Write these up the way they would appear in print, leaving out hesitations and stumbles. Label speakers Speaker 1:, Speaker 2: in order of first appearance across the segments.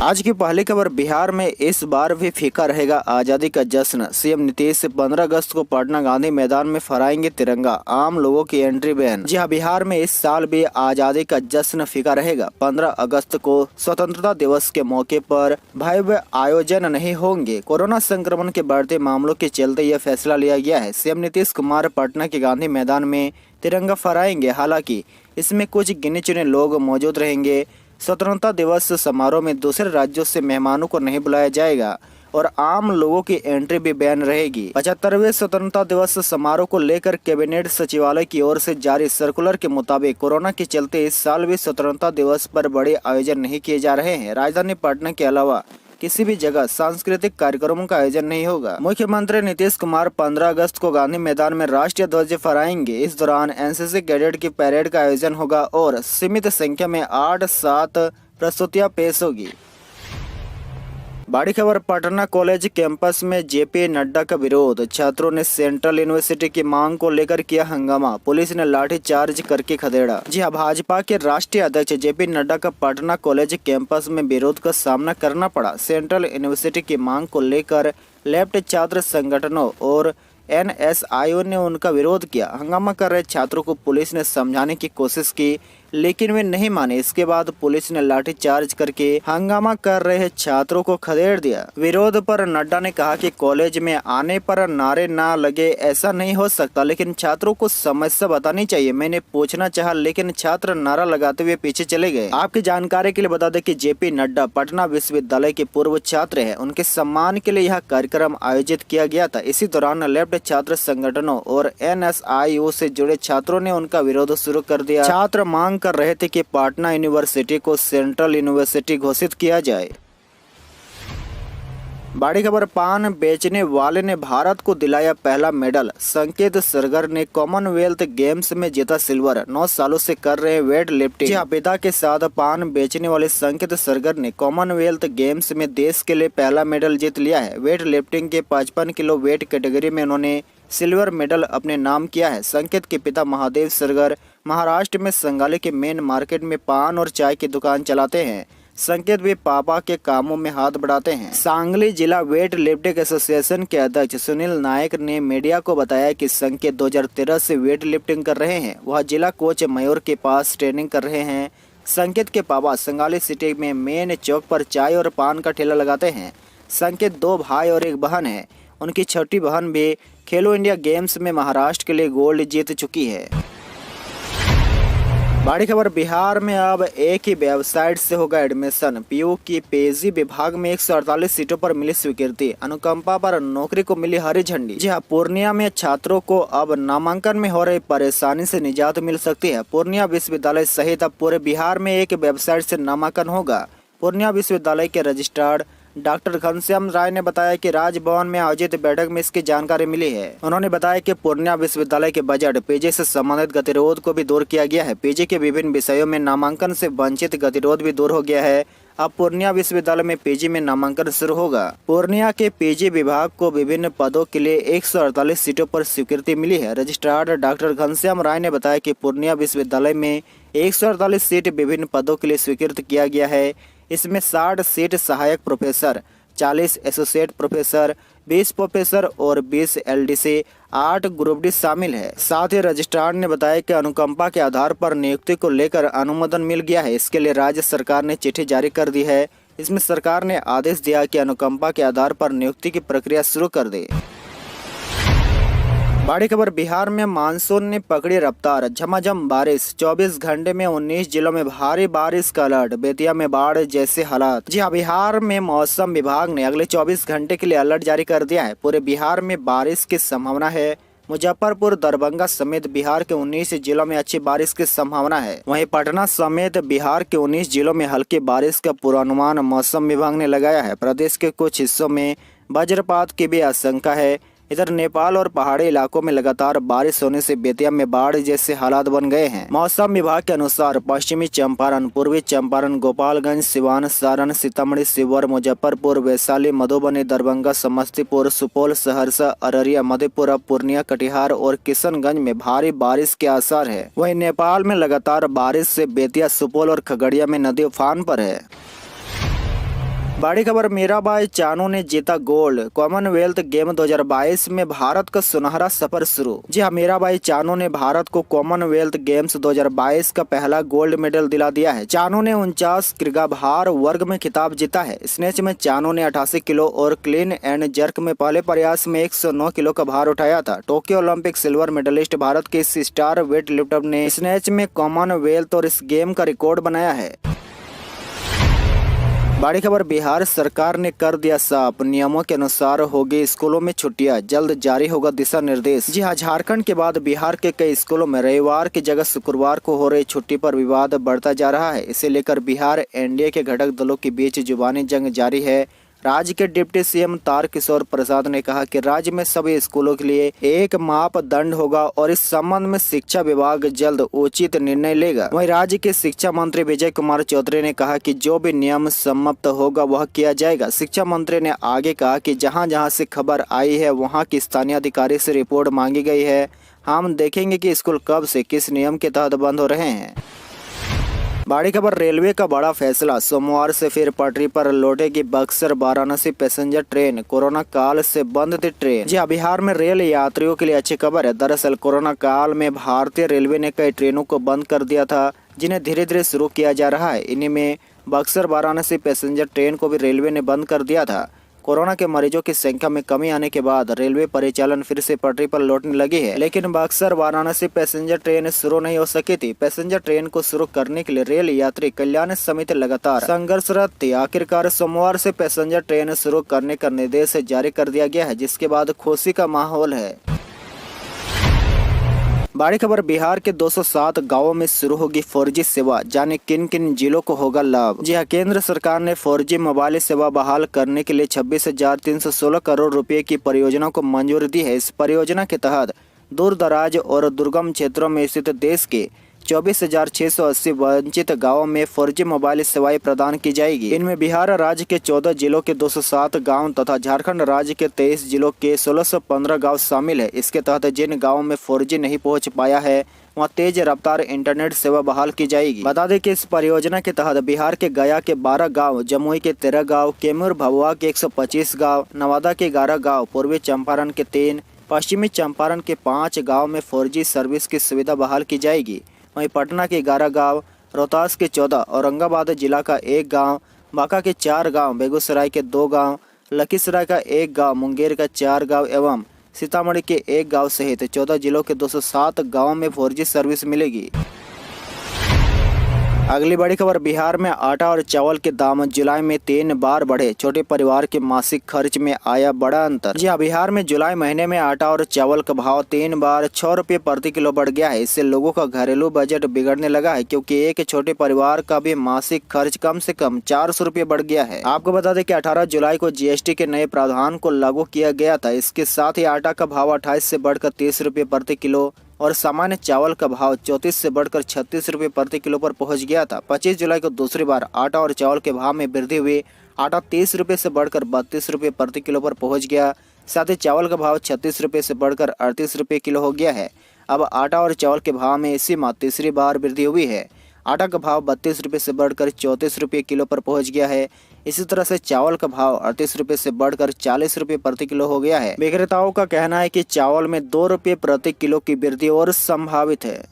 Speaker 1: आज की पहली खबर बिहार में इस बार भी फीका रहेगा आजादी का जश्न। सीएम नीतीश 15 अगस्त को पटना गांधी मैदान में फहराएंगे तिरंगा, आम लोगों की एंट्री बैन। जी हां, बिहार में इस साल भी आजादी का जश्न फीका रहेगा। 15 अगस्त को स्वतंत्रता दिवस के मौके पर भव्य आयोजन नहीं होंगे। कोरोना संक्रमण के बढ़ते मामलों के चलते यह फैसला लिया गया है। सीएम नीतीश कुमार पटना के गांधी मैदान में तिरंगा फहराएंगे। हालांकि इसमें कुछ गिने चुने लोग मौजूद रहेंगे। स्वतंत्रता दिवस समारोह में दूसरे राज्यों से मेहमानों को नहीं बुलाया जाएगा और आम लोगों की एंट्री भी बैन रहेगी। 75वें स्वतंत्रता दिवस समारोह को लेकर कैबिनेट सचिवालय की ओर से जारी सर्कुलर के मुताबिक कोरोना के चलते इस साल भी स्वतंत्रता दिवस पर बड़े आयोजन नहीं किए जा रहे हैं। राजधानी पटना के अलावा किसी भी जगह सांस्कृतिक कार्यक्रमों का आयोजन नहीं होगा। मुख्यमंत्री नीतीश कुमार 15 अगस्त को गांधी मैदान में राष्ट्रीय ध्वज फहराएंगे। इस दौरान एनसीसी कैडेट की परेड का आयोजन होगा और सीमित संख्या में 8-7 प्रस्तुतियां पेश होगी। बड़ी खबर, पटना कॉलेज कैंपस में जेपी नड्डा का विरोध। छात्रों ने सेंट्रल यूनिवर्सिटी की मांग को लेकर किया हंगामा, पुलिस ने लाठीचार्ज करके खदेड़ा। जी हां, भाजपा के राष्ट्रीय अध्यक्ष जेपी नड्डा का पटना कॉलेज कैंपस में विरोध का सामना करना पड़ा। सेंट्रल यूनिवर्सिटी की मांग को लेकर लेफ्ट छात्र संगठनों और एनएसआईओ ने उनका विरोध किया। हंगामा कर रहे छात्रों को पुलिस ने समझाने की कोशिश की, लेकिन वे नहीं माने। इसके बाद पुलिस ने लाठीचार्ज करके हंगामा कर रहे छात्रों को खदेड़ दिया। विरोध पर नड्डा ने कहा कि कॉलेज में आने पर नारे ना लगे, ऐसा नहीं हो सकता, लेकिन छात्रों को समस्या बतानी चाहिए। मैंने पूछना चाहा, लेकिन छात्र नारा लगाते हुए पीछे चले गए। आपकी जानकारी के लिए बता दें कि जेपी नड्डा पटना विश्वविद्यालय के पूर्व छात्र हैं। उनके सम्मान के लिए यह कार्यक्रम आयोजित किया गया था। इसी दौरान लेफ्ट छात्र संगठनों और एनएसआईओ से जुड़े छात्रों ने उनका विरोध शुरू कर दिया। छात्र मांग कर रहे थे कि पटना यूनिवर्सिटी को सेंट्रल यूनिवर्सिटी घोषित किया जाए। बड़ी खबर, पान बेचने वाले ने भारत को दिलाया पहला मेडल। संकेत सरगर ने कॉमनवेल्थ गेम्स में जीता सिल्वर। 9 सालों से कर रहे वेट लिफ्टिंग। जी हां, पिता के साथ पान बेचने वाले संकेत सरगर ने कॉमनवेल्थ गेम्स में देश के लिए पहला मेडल जीत लिया है। वेट लिफ्टिंग के 55 किलो वेट कैटेगरी में उन्होंने सिल्वर मेडल अपने नाम किया है। संकेत के पिता महादेव सरगर महाराष्ट्र में संगाली के मेन मार्केट में पान और चाय की दुकान चलाते हैं। संकेत भी पापा के कामों में हाथ बढ़ाते हैं। सांगली जिला वेट लिफ्टिंग एसोसिएशन के अध्यक्ष सुनील नायक ने मीडिया को बताया कि संकेत 2013 से वेट लिफ्टिंग कर रहे हैं। वह जिला कोच मयूर के पास ट्रेनिंग कर रहे हैं। संकेत के पापा संगाली सिटी में मेन चौक पर चाय और पान का ठेला लगाते हैं। संकेत 2 भाई और 1 बहन है। उनकी छोटी बहन भी खेलो इंडिया गेम्स में महाराष्ट्र के लिए गोल्ड जीत चुकी है। बड़ी खबर, बिहार में अब एक ही वेबसाइट से होगा एडमिशन। पीयू की पीजी विभाग में 148 सीटों पर मिली स्वीकृति। अनुकंपा पर नौकरी को मिली हरी झंडी। जी हां, पूर्णिया में छात्रों को अब नामांकन में हो रही परेशानी से निजात मिल सकती है। पूर्णिया विश्वविद्यालय सहित अब पूरे बिहार में एक वेबसाइट से नामांकन होगा। पूर्णिया विश्वविद्यालय के रजिस्ट्रार डॉक्टर घनश्याम राय ने बताया कि राजभवन में आयोजित बैठक में इसकी जानकारी मिली है। उन्होंने बताया कि पूर्णिया विश्वविद्यालय के बजट पीजी से संबंधित गतिरोध को भी दूर किया गया है। पीजी के विभिन्न विषयों में नामांकन से वंचित गतिरोध भी दूर हो गया है। अब पूर्णिया विश्वविद्यालय में पीजी में नामांकन शुरू होगा। पूर्णिया के पीजी विभाग को विभिन्न पदों के लिए 148 सीटों पर स्वीकृति मिली है। रजिस्ट्रार डॉक्टर घनश्याम राय ने बताया कि पूर्णिया विश्वविद्यालय में 148 सीट विभिन्न पदों के लिए स्वीकृत किया गया है। इसमें 60 सीट सहायक प्रोफेसर, 40 एसोसिएट प्रोफेसर, 20 प्रोफेसर और 20 एलडीसी, 8 ग्रुप डी शामिल है। साथ ही रजिस्ट्रार ने बताया कि अनुकंपा के आधार पर नियुक्ति को लेकर अनुमोदन मिल गया है। इसके लिए राज्य सरकार ने चिट्ठी जारी कर दी है। इसमें सरकार ने आदेश दिया कि अनुकंपा के आधार पर नियुक्ति की प्रक्रिया शुरू कर दे। बड़ी खबर, बिहार में मानसून ने पकड़ी रफ्तार। झमाझम बारिश, 24 घंटे में 19 जिलों में भारी बारिश का अलर्ट। बेतिया में बाढ़ जैसे हालात। जी हां, बिहार में मौसम विभाग ने अगले 24 घंटे के लिए अलर्ट जारी कर दिया है। पूरे बिहार में बारिश की संभावना है। मुजफ्फरपुर, दरभंगा समेत बिहार के 19 जिलों में अच्छी बारिश की संभावना है। वहीं पटना समेत बिहार के 19 जिलों में हल्की बारिश का पूर्वानुमान मौसम विभाग ने लगाया है। प्रदेश के कुछ हिस्सों में वज्रपात की भी आशंका है। इधर नेपाल और पहाड़ी इलाकों में लगातार बारिश होने से बेतिया में बाढ़ जैसे हालात बन गए हैं। मौसम विभाग के अनुसार पश्चिमी चंपारण, पूर्वी चंपारण, गोपालगंज, सिवान, सारण, सीतामढ़ी, शिवहर, मुजफ्फरपुर, वैशाली, मधुबनी, दरभंगा, समस्तीपुर, सुपौल, सहरसा, अररिया, मधेपुरा, पूर्णिया, कटिहार और किशनगंज में भारी बारिश के आसार है। वहीं नेपाल में लगातार बारिश से बेतिया, सुपौल और खगड़िया में नदी उफान पर है। बड़ी खबर, मीराबाई चानू ने जीता गोल्ड। कॉमनवेल्थ गेम 2022 में भारत का सुनहरा सफर शुरू। जी हाँ, मीराबाई चानू ने भारत को कॉमनवेल्थ गेम्स 2022 का पहला गोल्ड मेडल दिला दिया है। चानू ने 49 किग्रा भार वर्ग में खिताब जीता है। स्नेच में चानू ने 88 किलो और क्लीन एंड जर्क में पहले प्रयास में 109 किलो का भार उठाया था। Tokyo Olympic silver medallist Bharat के इस स्टार वेट लिफ्टर ने स्नेच में कॉमनवेल्थ और इस गेम का रिकॉर्ड बनाया है। बड़ी खबर, बिहार सरकार ने कर दिया साफ, नियमों के अनुसार होगी स्कूलों में छुट्टियां, जल्द जारी होगा दिशा निर्देश। जी हां, झारखंड के बाद बिहार के कई स्कूलों में रविवार की जगह शुक्रवार को हो रही छुट्टी पर विवाद बढ़ता जा रहा है। इसे लेकर बिहार एनडीए के घटक दलों के बीच जुबानी जंग जारी है। राज्य के डिप्टी सीएम तारकिशोर प्रसाद ने कहा कि राज्य में सभी स्कूलों के लिए एक मापदंड होगा और इस संबंध में शिक्षा विभाग जल्द उचित निर्णय लेगा। वहीं राज्य के शिक्षा मंत्री विजय कुमार चौधरी ने कहा कि जो भी नियम सम्मत होगा वह किया जाएगा। शिक्षा मंत्री ने आगे कहा कि जहां जहां से खबर आई है वहां की स्थानीय अधिकारी से रिपोर्ट मांगी गई है। हम देखेंगे कि स्कूल कब से किस नियम के तहत बंद हो रहे हैं। बड़ी खबर, रेलवे का बड़ा फैसला, सोमवार से फिर पटरी पर लौटेगी Buxar Varanasi passenger train. Corona काल से बंद थी ट्रेन। जी हाँ, बिहार में रेल यात्रियों के लिए अच्छी खबर है। दरअसल कोरोना काल में भारतीय रेलवे ने कई ट्रेनों को बंद कर दिया था, जिन्हें धीरे धीरे शुरू किया जा रहा है। इन्हीं में बक्सर वाराणसी पैसेंजर ट्रेन को भी रेलवे ने बंद कर दिया था। कोरोना के मरीजों की संख्या में कमी आने के बाद रेलवे परिचालन फिर से पटरी पर लौटने लगी है, लेकिन बक्सर वाराणसी पैसेंजर ट्रेन शुरू नहीं हो सकी थी। पैसेंजर ट्रेन को शुरू करने के लिए रेल यात्री कल्याण समिति लगातार संघर्षरत थी। आखिरकार सोमवार से पैसेंजर ट्रेन शुरू करने का निर्देश जारी कर दिया गया है, जिसके बाद खुशी का माहौल है। बड़ी खबर, बिहार के 207 गांवों में शुरू होगी 4G सेवा, जाने किन किन जिलों को होगा लाभ। जी हां, केंद्र सरकार ने 4G मोबाइल सेवा बहाल करने के लिए 26,316 करोड़ रुपए की परियोजना को मंजूरी दी है। इस परियोजना के तहत दूर दराज और दुर्गम क्षेत्रों में स्थित देश के 24,680 वंचित गांवों में 4G मोबाइल सेवाएं प्रदान की जाएगी। इनमें बिहार राज्य के 14 जिलों के 207 गांव तथा झारखंड राज्य के 23 जिलों के 1615 गांव शामिल है। इसके तहत जिन गांवों में 4G नहीं पहुंच पाया है वहां तेज रफ्तार इंटरनेट सेवा बहाल की जाएगी। बता दें कि इस परियोजना के तहत बिहार के गया के 12 गाँव, जमुई के 13 गाँव, कैमूर भभुआ के 125 गाँव, नवादा के 11 गाँव, पूर्वी चंपारण के 3, पश्चिमी चंपारण के 5 गाँव में 4G सर्विस की सुविधा बहाल की जाएगी। वहीं पटना के 11 गांव, रोहतास के 14, औरंगाबाद जिला का 1 गांव, बांका के 4 गांव, बेगूसराय के 2 गांव, लखीसराय का 1 गांव, मुंगेर का 4 गांव एवं सीतामढ़ी के 1 गांव सहित 14 जिलों के 207 गांवों में 4G सर्विस मिलेगी। अगली बड़ी खबर, बिहार में आटा और चावल के दाम जुलाई में 3 बार बढ़े, छोटे परिवार के मासिक खर्च में आया बड़ा अंतर। जी हाँ, बिहार में जुलाई महीने में आटा और चावल का भाव 3 बार 6 रुपये प्रति किलो बढ़ गया है। इससे लोगों का घरेलू बजट बिगड़ने लगा है, क्योंकि एक छोटे परिवार का भी मासिक खर्च कम से कम 400 रुपये बढ़ गया है। आपको बता दें कि 18 जुलाई को GST के नए प्रावधान को लागू किया गया था। इसके साथ ही आटा का भाव 28 से बढ़कर 30 रुपये प्रति किलो और सामान्य चावल का भाव 34 से बढ़कर 36 रुपये प्रति किलो पर पहुंच गया था। 25 जुलाई को दूसरी बार आटा और चावल के भाव में वृद्धि हुई। आटा 30 रुपये से बढ़कर 32 रुपये प्रति किलो पर पहुंच गया। साथ ही चावल का भाव 36 रुपये से बढ़कर 38 रुपये किलो हो गया है। अब आटा और चावल के भाव में इसी माह तीसरी बार वृद्धि हुई है। आटा का भाव 32 रुपये से बढ़कर 34 रुपये किलो पर पहुंच गया है। इसी तरह से चावल का भाव 38 रुपये से बढ़कर 40 रुपये प्रति किलो हो गया है। विक्रेताओं का कहना है कि चावल में 2 रुपये प्रति किलो की वृद्धि और संभावित है।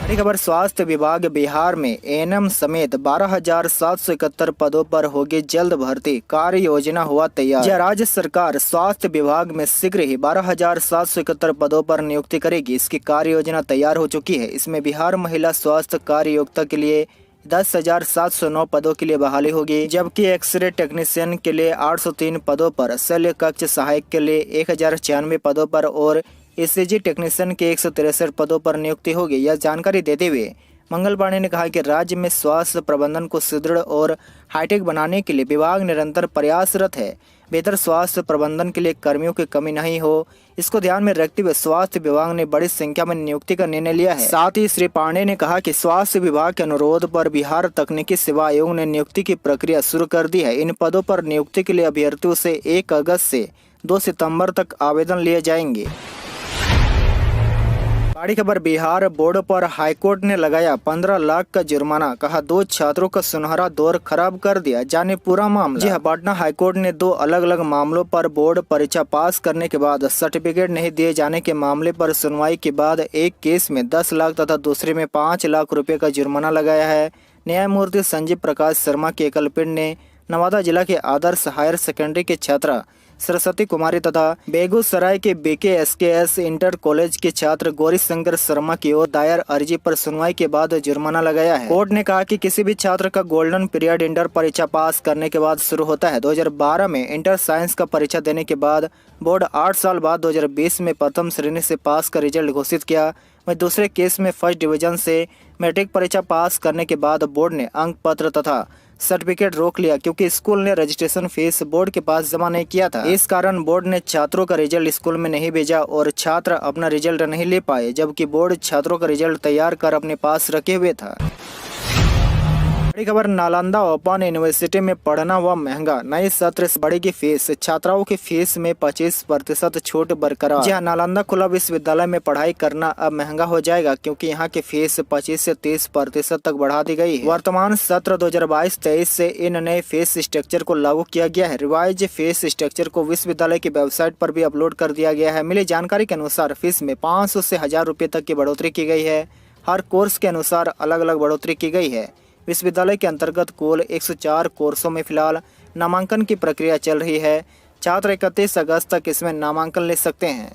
Speaker 1: बड़ी खबर, स्वास्थ्य विभाग बिहार में एएनएम समेत 12,771 पदों पर होगी जल्द भर्ती, कार्य योजना हुआ तैयार। राज्य सरकार स्वास्थ्य विभाग में शीघ्र ही 12,771 पदों पर नियुक्ति करेगी। इसकी कार्य योजना तैयार हो चुकी है। इसमें बिहार महिला स्वास्थ्य कार्ययोग्यता के लिए 10,709 पदों के लिए बहाली होगी, जबकि एक्सरे टेक्नीशियन के लिए 803 पदों पर, शल्य कक्ष सहायक के लिए 1096 पदों पर और ECG टेक्नीशियन के 163 पदों पर नियुक्ति होगी। यह जानकारी देते हुए मंगल पांडे ने कहा कि राज्य में स्वास्थ्य प्रबंधन को सुदृढ़ और हाईटेक बनाने के लिए विभाग निरंतर प्रयासरत है। बेहतर स्वास्थ्य प्रबंधन के लिए कर्मियों की कमी नहीं हो, इसको ध्यान में रखते हुए स्वास्थ्य विभाग ने बड़ी संख्या में नियुक्ति का निर्णय लिया है। साथ ही श्री पांडे ने कहा कि स्वास्थ्य विभाग के अनुरोध पर बिहार तकनीकी सेवा आयोग ने नियुक्ति की प्रक्रिया शुरू कर दी है। इन पदों पर नियुक्ति के लिए अभ्यर्थियों से 1 अगस्त से 2 सितम्बर तक आवेदन लिए जाएंगे। बड़ी खबर, बिहार बोर्ड पर हाईकोर्ट ने लगाया 15 लाख का जुर्माना, कहा 2 छात्रों का सुनहरा दौर खराब कर दिया, जाने पूरा मामला। जी हां, पटना हाईकोर्ट ने 2 अलग अलग मामलों पर बोर्ड परीक्षा पास करने के बाद सर्टिफिकेट नहीं दिए जाने के मामले पर सुनवाई के बाद एक केस में 10 लाख तथा दूसरे में 5 लाख रुपए का जुर्माना लगाया है। न्यायमूर्ति संजीव प्रकाश शर्मा के एकलपीठ ने नवादा जिला के आदर्श हायर सेकेंडरी के छात्रा सरस्वती कुमारी तथा बेगूसराय के BKSKS इंटर कॉलेज के छात्र गौरी शंकर शर्मा की ओर दायर अर्जी पर सुनवाई के बाद जुर्माना लगाया है। कोर्ट ने कहा कि किसी भी छात्र का गोल्डन पीरियड इंटर परीक्षा पास करने के बाद शुरू होता है। 2012 में इंटर साइंस का परीक्षा देने के बाद बोर्ड 8 साल बाद 2020 में प्रथम श्रेणी से पास का रिजल्ट घोषित किया। वहीं दूसरे केस में फर्स्ट डिवीजन से मैट्रिक परीक्षा पास करने के बाद बोर्ड ने अंक पत्र तथा सर्टिफिकेट रोक लिया, क्योंकि स्कूल ने रजिस्ट्रेशन फीस बोर्ड के पास जमा नहीं किया था। इस कारण बोर्ड ने छात्रों का रिजल्ट स्कूल में नहीं भेजा और छात्र अपना रिजल्ट नहीं ले पाए, जबकि बोर्ड छात्रों का रिजल्ट तैयार कर अपने पास रखे हुए था। बड़ी खबर, नालंदा ओपन यूनिवर्सिटी में पढ़ना हुआ महंगा, नए सत्र से बढ़ेगी फीस, छात्राओं की फीस में 25% छूट बरकरार। जी हां, नालंदा खुला विश्वविद्यालय में पढ़ाई करना अब महंगा हो जाएगा, क्योंकि यहां की फीस 25 से 30% तक बढ़ा दी गई है। वर्तमान सत्र 2022-23 से इन नए फीस स्ट्रक्चर को लागू किया गया है। रिवाइज फीस स्ट्रक्चर को विश्वविद्यालय की वेबसाइट पर भी अपलोड कर दिया गया है। मिली जानकारी के अनुसार फीस में 500 से 1000 रुपये तक की बढ़ोतरी की गई है। हर कोर्स के अनुसार अलग अलग बढ़ोतरी की गई है। विश्वविद्यालय के अंतर्गत कुल 104 कोर्सों में फिलहाल नामांकन की प्रक्रिया चल रही है। छात्र 31 अगस्त तक इसमें नामांकन ले सकते हैं।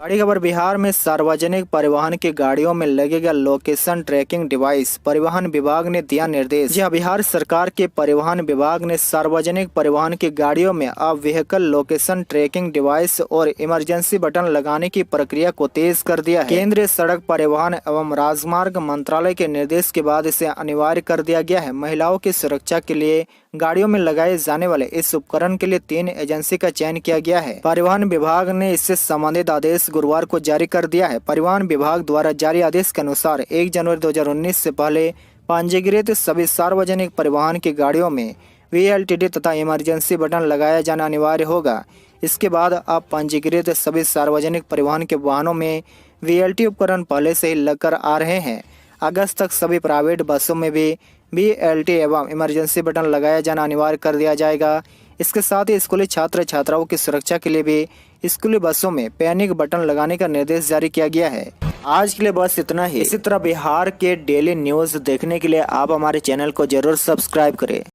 Speaker 1: बड़ी खबर, बिहार में सार्वजनिक परिवहन की गाड़ियों में लगेगा लोकेशन ट्रैकिंग डिवाइस, परिवहन विभाग ने दिया निर्देश। जी हां, बिहार सरकार के परिवहन विभाग ने सार्वजनिक परिवहन की गाड़ियों में अब व्हीकल लोकेशन ट्रैकिंग डिवाइस और इमरजेंसी बटन लगाने की प्रक्रिया को तेज कर दिया है। केंद्रीय सड़क परिवहन एवं राजमार्ग मंत्रालय के निर्देश के बाद इसे अनिवार्य कर दिया गया है। महिलाओं की सुरक्षा के लिए गाड़ियों में लगाए जाने वाले इस उपकरण के लिए 3 एजेंसी का चयन किया गया है। परिवहन विभाग ने इससे संबंधित आदेश गुरुवार को जारी कर दिया है। परिवहन विभाग द्वारा जारी आदेश के अनुसार 1 जनवरी 2019 से पहले पंजीकृत सभी सार्वजनिक परिवहन की गाड़ियों में VLTD तथा इमरजेंसी बटन लगाया जाना अनिवार्य होगा। इसके बाद अब पंजीकृत सभी सार्वजनिक परिवहन के वाहनों में VLT उपकरण पहले से ही लगकर आ रहे हैं। अगस्त तक सभी प्राइवेट बसों में भी VLT एवं इमरजेंसी बटन लगाया जाना अनिवार्य कर दिया जाएगा। इसके साथ ही स्कूली छात्र छात्राओं की सुरक्षा के लिए भी स्कूली बसों में पैनिक बटन लगाने का निर्देश जारी किया गया है। आज के लिए बस इतना ही। इसी तरह बिहार के डेली न्यूज़ देखने के लिए आप हमारे चैनल को जरूर सब्सक्राइब करें।